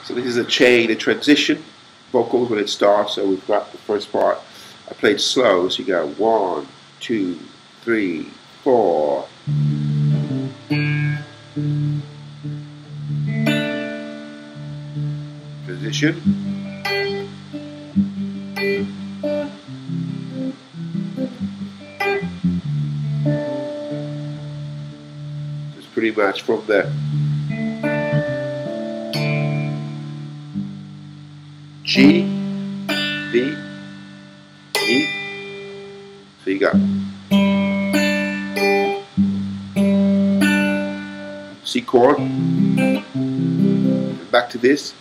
So this is a chain, a transition vocals when it starts. So we've got the first part. I played slow, so you got 1, 2, 3, 4. Transition. It's pretty much from the G, D, E. So you got C chord, back to this.